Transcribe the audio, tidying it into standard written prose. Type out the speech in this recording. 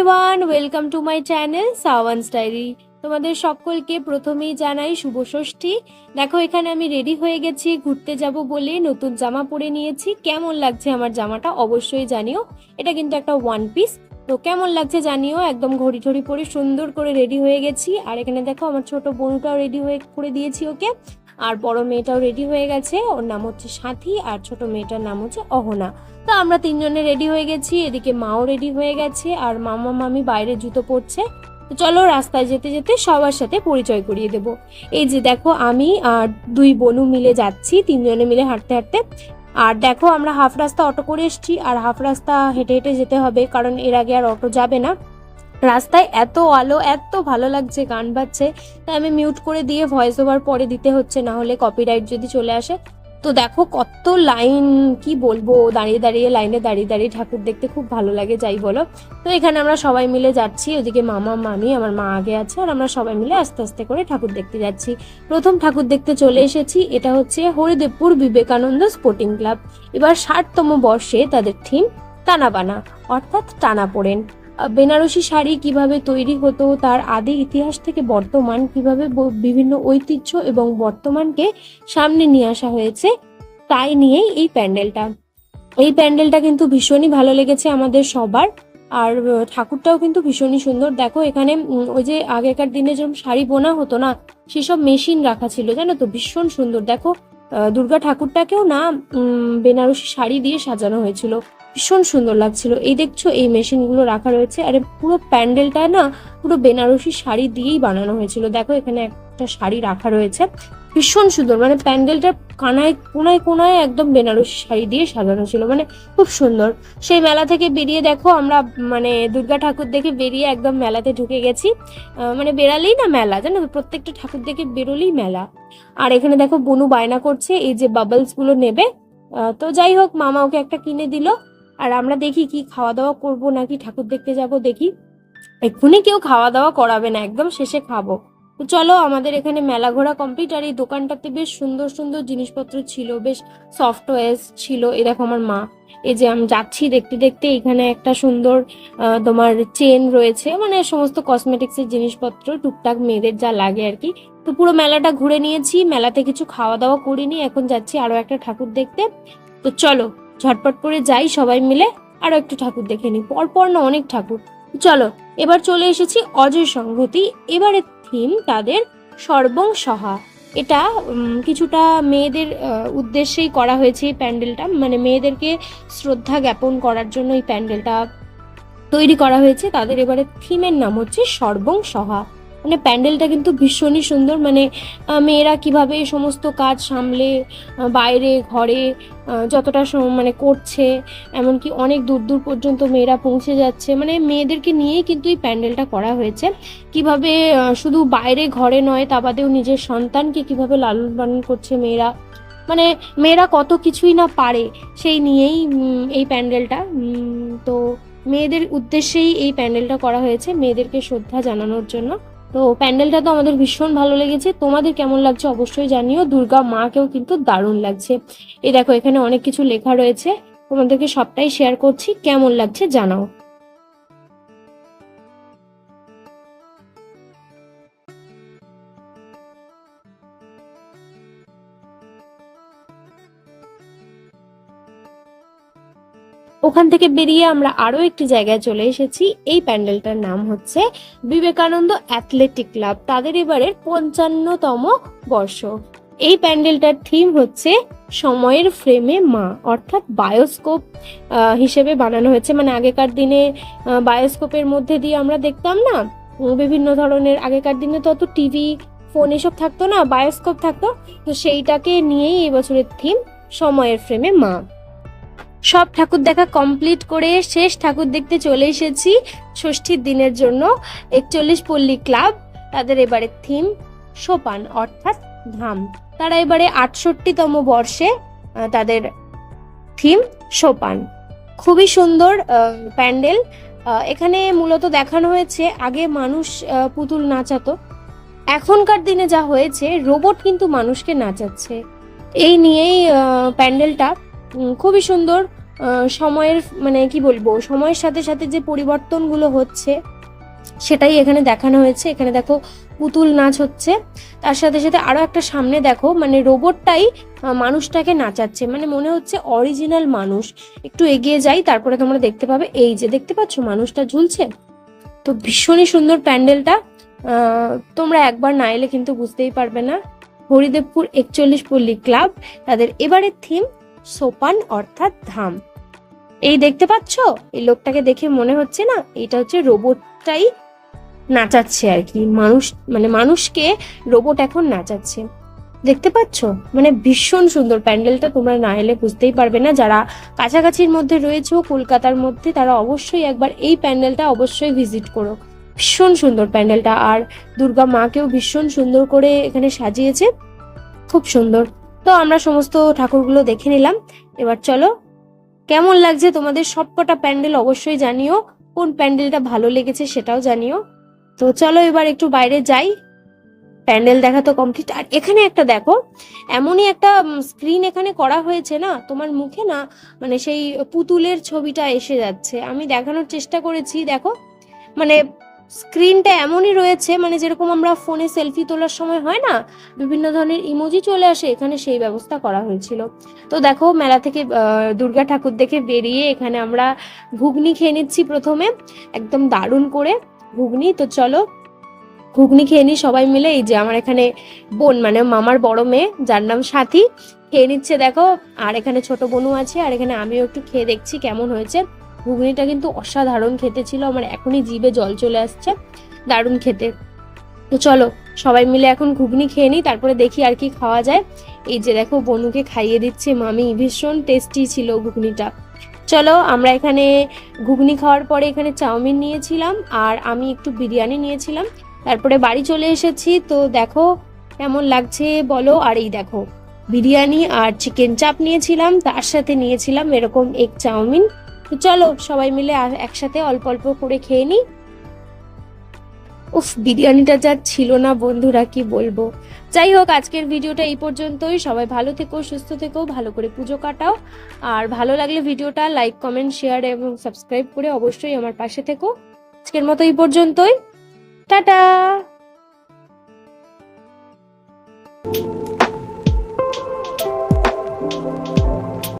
Everyone, welcome to my channel Sawan's diary. তোমাদের সকলকে প্রথমেই জানাই শুভ ষষ্ঠী। দেখো, এখানে আমি রেডি হয়ে গেছি, ঘুরতে যাব বলে নতুন জামা পরে নিয়েছি। কেমন লাগছে আমার জামাটা অবশ্যই জানিও। এটা কিন্তু একটা ওয়ান পিস, তো কেমন লাগছে জানিও। একদম ঘড়ি ঠড়ি পরে সুন্দর করে রেডি হয়ে গেছি। আর এখানে দেখো আমার ছোট বোনটাও রেডি হয়ে করে দিয়েছি ওকে। আর বড় মেয়েটাও রেডি হয়ে গেছে, ওর নাম হচ্ছে সাথী, আর ছোট মেয়েটার নাম হচ্ছে অহনা। তো আমরা তিনজনে রেডি হয়ে গেছি, এদিকে মাও রেডি হয়ে গেছে, আর মামা মামি বাইরে জুতো পরছে। তো চলো রাস্তায় যেতে যেতে সবার সাথে পরিচয় করিয়ে দেব। এই যে দেখো, আমি আর দুই বোনু মিলে যাচ্ছি, তিনজনে মিলে হাঁটতে হাঁটতে। আর দেখো, আমরা হাফ রাস্তা অটো করে এসেছি, আর হাফ রাস্তা হেঁটে হেঁটে যেতে হবে, কারণ এর আগে আর অটো যাবে না। রাস্তায় এত আলো, এত ভালো লাগছে, গান বাজছে, তাই আমি মিউট করে দিয়ে ভয়েস ওভার পরে দিতে হচ্ছে, না হলে কপিরাইট যদি চলে আসে। তো দেখো কত লাইন, কি বলবো, দাঁড়িয়ে দাঁড়িয়ে লাইনে দাঁড়িয়ে দাঁড়িয়ে ঠাকুর দেখতে খুব ভালো লাগে, যাই বলো। তো এখানে আমরা সবাই মিলে যাচ্ছি, ওদিকে মামা মামি, আমার মা আগে আছে, আর আমরা সবাই মিলে আস্তে আস্তে করে ঠাকুর দেখতে যাচ্ছি। প্রথম ঠাকুর দেখতে চলে এসেছি, এটা হচ্ছে হরিদেবপুর বিবেকানন্দ স্পোর্টিং ক্লাব। এবার 60তম বর্ষে তাদের থিম টানাবানা, অর্থাৎ টানাপোড়েন। বেনারসি শাড়ি কিভাবে তৈরি হতো, তার আদি ইতিহাস থেকে বর্তমান কিভাবে বিভিন্ন ঐতিহ্য এবং বর্তমানকে সামনে নিয়ে আসা হয়েছে, তাই নিয়েই এই প্যান্ডেলটা কিন্তু ভীষণই ভালো লেগেছে আমাদের সবার। আর ঠাকুরটাও কিন্তু ভীষণই সুন্দর। দেখো এখানে ওই যে আগেকার দিনে যেরকম শাড়ি বোনা হতো না, সেসব মেশিন রাখা ছিল, জানো তো, ভীষণ সুন্দর। দেখো দুর্গা ঠাকুরটাকেও না বেনারসি শাড়ি দিয়ে সাজানো হয়েছিল, ভীষণ সুন্দর লাগছিল। এই দেখছো, এই মেশিনগুলো রাখা রয়েছে। আর পুরো প্যান্ডেলটা না পুরো বেনারসি শাড়ি দিয়েই বানানো হয়েছিল। দেখো এখানে একটা শাড়ি রাখা রয়েছে, ভীষণ সুন্দর। মানে প্যান্ডেলটা কোনায় কোনায় একদম বেনারসি শাড়ি দিয়ে সাজানো ছিল, মানে খুব সুন্দর। সেই মেলা থেকে বেরিয়ে দেখো, আমরা মানে দুর্গা ঠাকুর দেখে বেরিয়ে একদম মেলাতে ঢুকে গেছি। মানে বেরালেই না মেলা, জানো তো, প্রত্যেকটা ঠাকুর দেখে বেরোলেই মেলা। আর এখানে দেখো বনু বায়না করছে এই যে বাবলস গুলো নেবে। তো যাই হোক, মামা ওকে একটা কিনে দিল। আর আমরা দেখি কি খাওয়া দাওয়া করবো নাকি ঠাকুর দেখতে যাব, দেখি। এক্ষুনি কেউ খাওয়া দাওয়া করাবে না, একদম শেষে খাবো। তো চলো, আমাদের এখানে মেলা ঘোরা কমপ্লিট। আর এই দোকানটাতে বেশ সুন্দর সুন্দর জিনিসপত্র ছিল, বেশ সফট ওয়্যার ছিল। এই দেখো আমার মা, এই যে আমি যাচ্ছি দেখতে দেখতে, এখানে একটা সুন্দর তোমার চেন রয়েছে, মানে সমস্ত কসমেটিক্স এর জিনিসপত্র, টুকটাক মেয়েদের যা লাগে আর কি। তো পুরো মেলাটা ঘুরে নিয়েছি, মেলাতে কিছু খাওয়া দাওয়া করিনি, এখন যাচ্ছি আরো একটা ঠাকুর দেখতে। তো চলো ঝটপট করে যাই সবাই মিলে, আরো একটু ঠাকুর দেখে নিই, পরপর না অনেক ঠাকুর। চলো, এবার চলে এসেছি অজয় সংহতি। এবারের থিম তাদের সর্বং সহা। এটা কিছুটা মেয়েদের উদ্দেশ্যেই করা হয়েছে এই প্যান্ডেলটা, মানে মেয়েদেরকে শ্রদ্ধা জ্ঞাপন করার জন্য এই প্যান্ডেলটা তৈরি করা হয়েছে। তাদের এবারে থিমের নাম হচ্ছে সর্বং সহা। মানে প্যান্ডেলটা কিন্তু ভীষণই সুন্দর। মানে মেয়েরা কিভাবে সমস্ত কাজ সামলে বাইরে ঘরে যতটা মানে করছে, এমনকি অনেক দূর দূর পর্যন্ত মেয়েরা পৌঁছে যাচ্ছে। মানে মেয়েদেরকে নিয়েই কিন্তু এই প্যান্ডেলটা করা হয়েছে। কিভাবে শুধু বাইরে ঘরে নয়, তা বাদেও নিজের সন্তানকে কিভাবে লালন পালন করছে মেয়েরা, মানে মেয়েরা কত কিছুই না পারে, সেই নিয়েই এই প্যান্ডেলটা। তো মেয়েদের উদ্দেশ্যেই এই প্যান্ডেলটা করা হয়েছে, মেয়েদেরকে শ্রদ্ধা জানানোর জন্য। তো প্যান্ডেলটা তো আমাদের ভীষণ ভালো লেগেছে। তোমাদের কেমন লাগছে অবশ্যই জানিও। দুর্গা মাকেও কিন্তু দারুণ লাগছে। এই দেখো, এখানে অনেক কিছু লেখা রয়েছে, তোমাদেরকে সবটাই শেয়ার করছি, কেমন লাগছে জানাও। ওখান থেকে বেরিয়ে আমরা আরো একটি জায়গায় চলে এসেছি। এই প্যান্ডেলটার নাম হচ্ছে বিবেকানন্দ অ্যাথলেটিক ক্লাব। তাদের এবারের 55তম বর্ষ। এই প্যান্ডেলটার থিম হচ্ছে সময়ের ফ্রেমে মা, অর্থাৎ বায়োস্কোপ হিসেবে বানানো হয়েছে। মানে আগেকার দিনে বায়োস্কোপের মধ্যে দিয়ে আমরা দেখতাম না বিভিন্ন ধরনের, আগেকার দিনে তো অত টিভি ফোন এসব থাকতো না, বায়োস্কোপ থাকতো। তো সেইটাকে নিয়েই এই বছরের থিম সময়ের ফ্রেমে মা। সব ঠাকুর দেখা কমপ্লিট করে শেষ ঠাকুর দেখতে চলে এসেছি ষষ্ঠীর দিনের জন্য। 41 পল্লী ক্লাব, তাদের এবারে থিম সোপান, অর্থাৎ ধাম। তারা এবারে 68তম বর্ষে, তাদের থিম সোপান। খুবই সুন্দর প্যান্ডেল। এখানে মূলত দেখানো হয়েছে আগে মানুষ পুতুল নাচাতো, এখনকার দিনে যা হয়েছে রোবট কিন্তু মানুষকে নাচাচ্ছে। এই নিয়েই প্যান্ডেলটা খুবই সুন্দর। সময়ের মানে কি বলবো, সময়ের সাথে সাথে যে পরিবর্তনগুলো হচ্ছে সেটাই এখানে দেখানো হয়েছে। এখানে দেখো পুতুল নাচ হচ্ছে, তার সাথে সাথে আরো একটা সামনে দেখো মানে রোবটটাই মানুষটাকে নাচাচ্ছে, মানে মনে হচ্ছে অরিজিনাল মানুষ। একটু এগিয়ে যাই, তারপরে তোমরা দেখতে পাবে, এই যে দেখতে পাচ্ছ মানুষটা ঝুলছে। তো ভীষণই সুন্দর প্যান্ডেলটা, তোমরা একবার না এলে কিন্তু বুঝতেই পারবে না। হরিদেবপুর 41 পল্লী ক্লাব, তাদের এবারের থিম সোপান অর্থাৎ ধাম। এই দেখতে পাচ্ছ, এই লোকটাকে দেখে মনে হচ্ছে না এটা হচ্ছে রোবটটাই নাচাচ্ছে আর কি, মানুষ মানে মানুষকে রোবট এখন নাচাচ্ছে। দেখতে পাচ্ছ, মানে ভীষণ সুন্দর প্যান্ডেলটা, তোমরা না এলে বুঝতেই পারবে না। যারা কাছাকাছির মধ্যে রয়েছে কলকাতার মধ্যে, তারা অবশ্যই একবার এই প্যান্ডেলটা অবশ্যই ভিজিট করো। ভীষণ সুন্দর প্যান্ডেলটা, আর দুর্গা মাকেও ভীষণ সুন্দর করে এখানে সাজিয়েছে, খুব সুন্দর। তো আমরা সমস্ত ঠাকুরগুলো দেখে নিলাম। এবার চলো, কেমন লাগছে তোমাদের সবকটা প্যান্ডেল অবশ্যই জানিও, কোন প্যান্ডেলটা ভালো লেগেছে সেটাও জানিও। তো চলো এবার একটু বাইরে যাই, প্যান্ডেল দেখা তো কমপ্লিট। আর এখানে একটা দেখো, এমনই একটা স্ক্রিন এখানে করা হয়েছে না, তোমার মুখে না মানে সেই পুতুলের ছবিটা এসে যাচ্ছে। আমি দেখানোর চেষ্টা করেছি, দেখো মানে স্ক্রিনটা এমনই রয়েছে, মানে যেরকম আমরা ফোনে সেলফি তোলার সময় হয় না, বিভিন্ন ধরনের ইমোজি চলে আসে, এখানে সেই ব্যবস্থা করা হয়েছিল। তো দেখো মেলা থেকে দুর্গা ঠাকুর দেখে বেরিয়ে এখানে আমরা ঘুগনি খেয়ে নিচ্ছি প্রথমে, একদম দারুণ করে ঘুগনি। তো চলো ঘুগনি খেয়ে নিই সবাই মিলে। এই যে আমার এখানে বোন মানে মামার বড় মেয়ে, যার নাম সাথী, খেয়ে নিচ্ছে দেখো। আর এখানে ছোট বোনও আছে, আর এখানে আমিও একটু খেয়ে দেখছি কেমন হয়েছে। ঘুগনিটা কিন্তু অসাধারণ খেতে ছিল, আমার এখনই জিভে জল চলে আসছে, দারুণ খেতে। তো চলো সবাই মিলে এখন ঘুগনি খেয়ে নিই, তারপরে দেখি আর কি খাওয়া যায়। এই যে দেখো বনুকে খাইয়ে দিচ্ছে মামি, ভীষণ টেস্টি ছিল ঘুগনিটা। চলো আমরা এখানে ঘুগনি খাওয়ার পরে এখানে চাউমিন নিয়েছিলাম, আর আমি একটু বিরিয়ানি নিয়েছিলাম, তারপরে বাড়ি চলে এসেছি। তো দেখো কেমন লাগছে বলো। আর এই দেখো বিরিয়ানি আর চিকেন চাপ নিয়েছিলাম, তার সাথে নিয়েছিলাম এরকম এগ চাউমিন। তো চলো সবাই মিলে একসাথে অল্প অল্প করে খেয়ে নিই। উফ, বিরিয়ানিটা যা ছিল না বন্ধুরা, কি বলবো। যাই হোক, আজকের ভিডিওটা এই পর্যন্তই। সবাই ভালো থেকো, সুস্থ থেকো, ভালো করে পুজো কাটাও। আর ভালো লাগলে ভিডিওটা লাইক, কমেন্ট, শেয়ার এবং সাবস্ক্রাইব করে অবশ্যই আমার পাশে থেকো। আজকের মতো এই পর্যন্তই, টাটা।